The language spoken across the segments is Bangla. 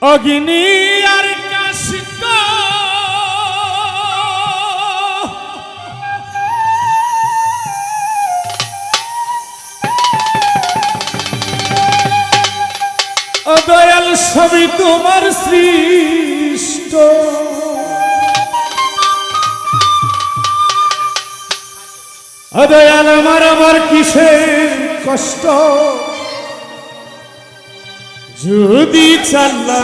অগ্নি আর কাশিক দয়াল সবই তোমার সৃষ্ট দয়াল আমার কিসের কষ্ট যদি চাল্লা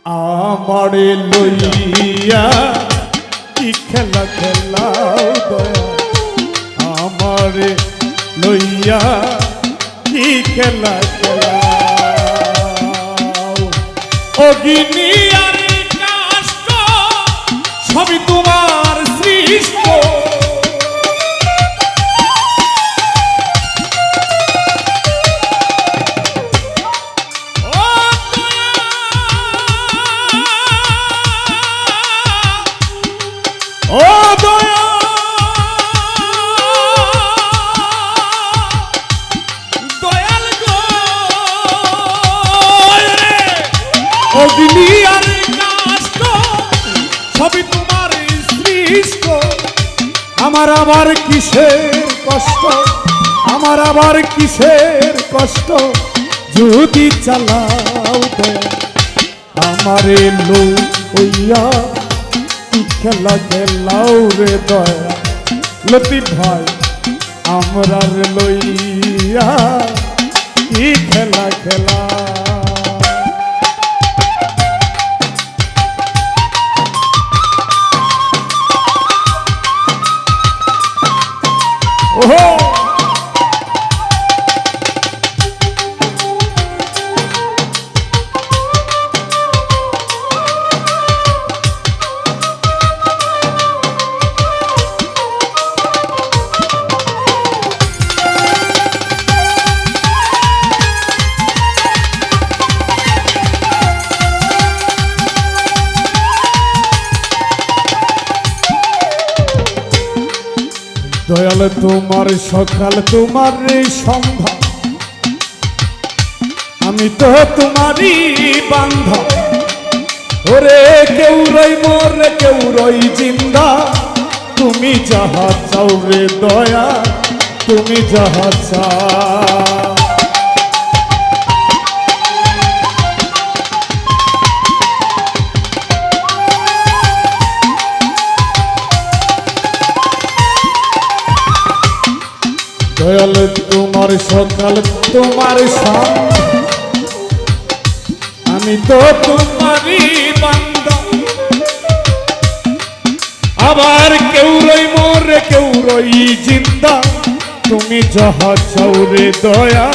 আমারে লইয়া কি খেলা খেলাও দয়া আমারে লইয়া কি খেলা খেলাও অগ্নি আর কাষ্ট সবই তোমার সৃষ্ট অগ্নি আর কাষ্ট সবই তোমার সৃষ্ট আমার আবার কিসের কষ্ট আমার আবার কিসের কষ্ট যদি চালাও আমারে লইয়া কি খেলা খেলাও রে দয়া লতিফ ভাই আমরা লইয়া কি খেলা খেলা ওহো দয়াল তোমার সকাল তোমার সন্ধ্যা আমি তো তোমারই বান্ধব ওরে কেউ রই মোরে কেউ রই জিন্দা তুমি যাহা চাও রে দয়া তুমি যাহা চাও দয়াল তোমার সকাল তোমার আমি তো তোমারই বান্দা আবার কেউ রই মোরে কেউ রই জিন্দা তুমি যাহা চাও রে দয়া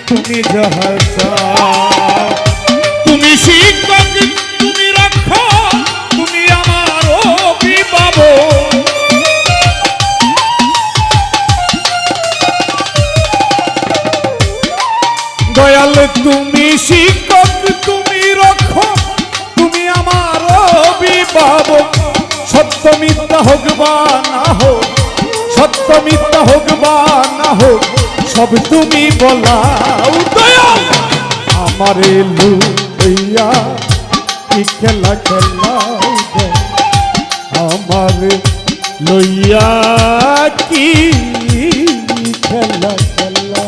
তুমি যাহা চাও তুমি শিক্ষক তুমি রাখো তুমি আমার অভিভাবক দয়াল তুমি শিক্ষক তুমি রক্ষক তুমি আমার অভিভাবক সত্য মিথ্যা হোক বা না হোক সত্য মিথ্যা হোক বা না হোক সব তুমি বলাও দয়াল আমারে লইয়া কি খেলা খেলাও আমারে লইয়া কি খেলা খেলা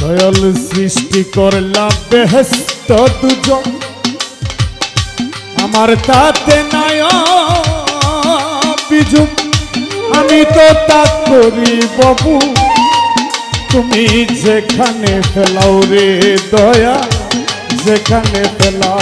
দয়াল সৃষ্টি করলাম বেহেশত দুজন আমার তাতে নাই বিজুম আমি তো তা করি বাবু তুমি যেখানে ফেলাও রে দয়া যেখানে ফেলা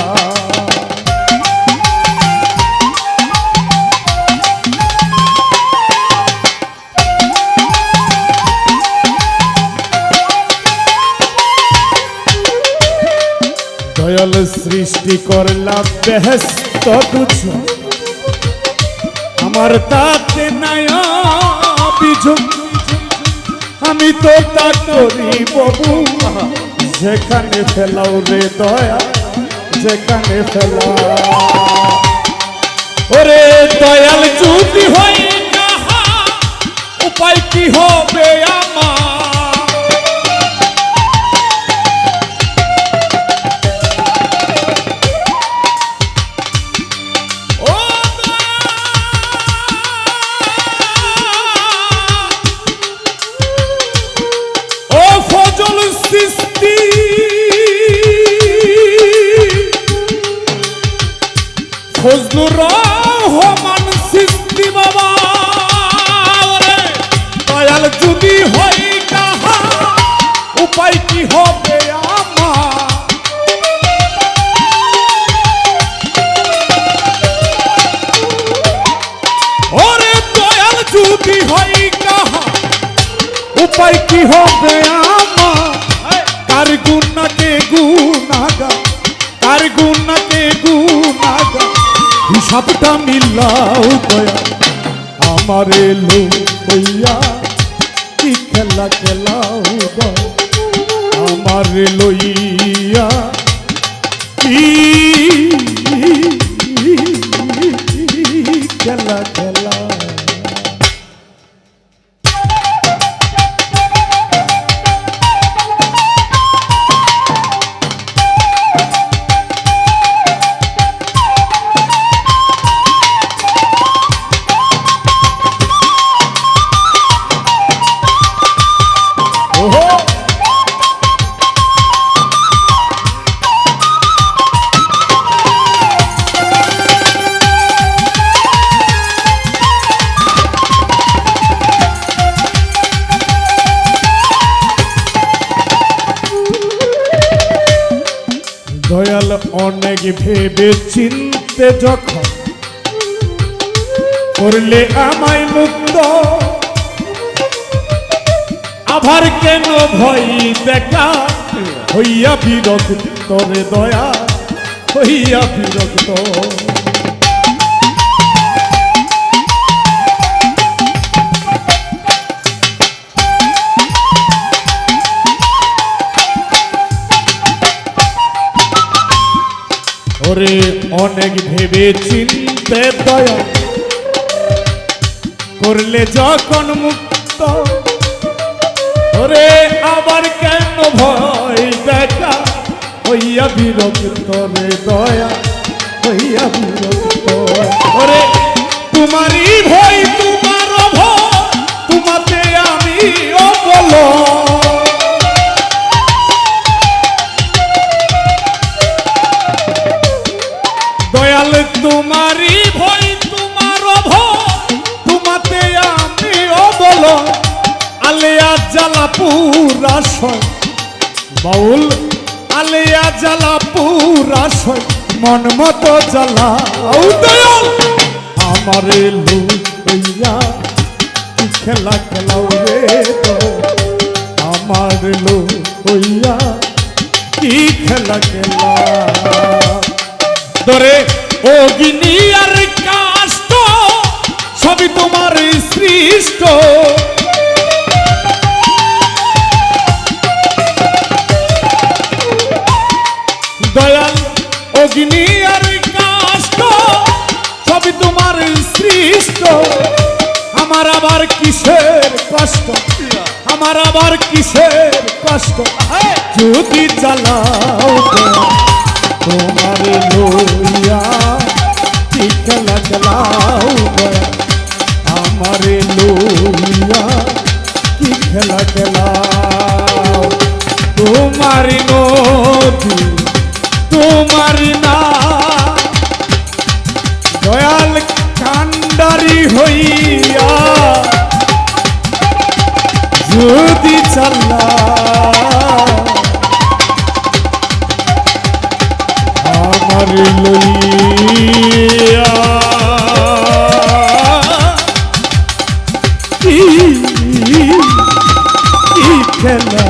দয়াল সৃষ্টি করলা বেহেশত তুচ্ছ আমার তাতে নাই অভিযোগ আমি তো তা করি বাবু যেখানে ফেলাও রে দয়া যেখানে ফেলা ওরে দয়াল যদি হয় কাহা উপায় কি হবে আমার ফজলুর রহমান সৃষ্টি বাবা দয়াল যদি হয় কাহা উপায় কি হবে আমার ওরে দয়াল যদি হয় কাহা উপায় কি হবে আমার কার গুণাকে গুণাগা কার গুণাকে গুণাগা হিসাবটা মিলাও দয়া আমার এলো হইয়া কি খেলা খেলাও দয়া আমার লইয়া কি খেলা খেলা দয়াল অনেক ভেবে চিনতে যখন করলে আমায় মুক্ত আবার কেন ভয় দেখা হইয়া বিরক্ত রে দয়া হইয়া বিরক্ত ওরে অনেক ভেবে চিনতে দয়া করলে যখন মুক্ত ওরে আবার কেন ভয় দেখা হইয়া বিরক্ত রে দয়া হইয়া বিরক্ত ওরে তোমারই ভয় তোমার ভয় তোমাতে আমি অবল দয়াল তোমারই ভয় তোমার ভয় তোমাতে আমি অবল আলেয়া জ্বালা পুরা সয় বাউল আলেয়া জ্বালা পুরা সয় মন মতো জ্বালা দয়াল আমার লইয়া কি খেলা খেলাও রে আমার লইয়া কি খেলা খেলা ধরে অগ্নি আর কাষ্ট সবই তোমার সৃষ্ট দয়াল অগ্নি আর কাষ্ট সবই তোমার সৃষ্ট আমার আবার কিসের কষ্ট আমার আবার কিসের কষ্ট যদি জ্বালাও তোমার লইয়া কি খেলা খেলাও দয়া আমার লইয়া কি খেলা খেলাও তোমার নদী তোমার না দয়াল কান্ডারি হইয়া যদি চাল্লা আমার লইয়া কি খেলা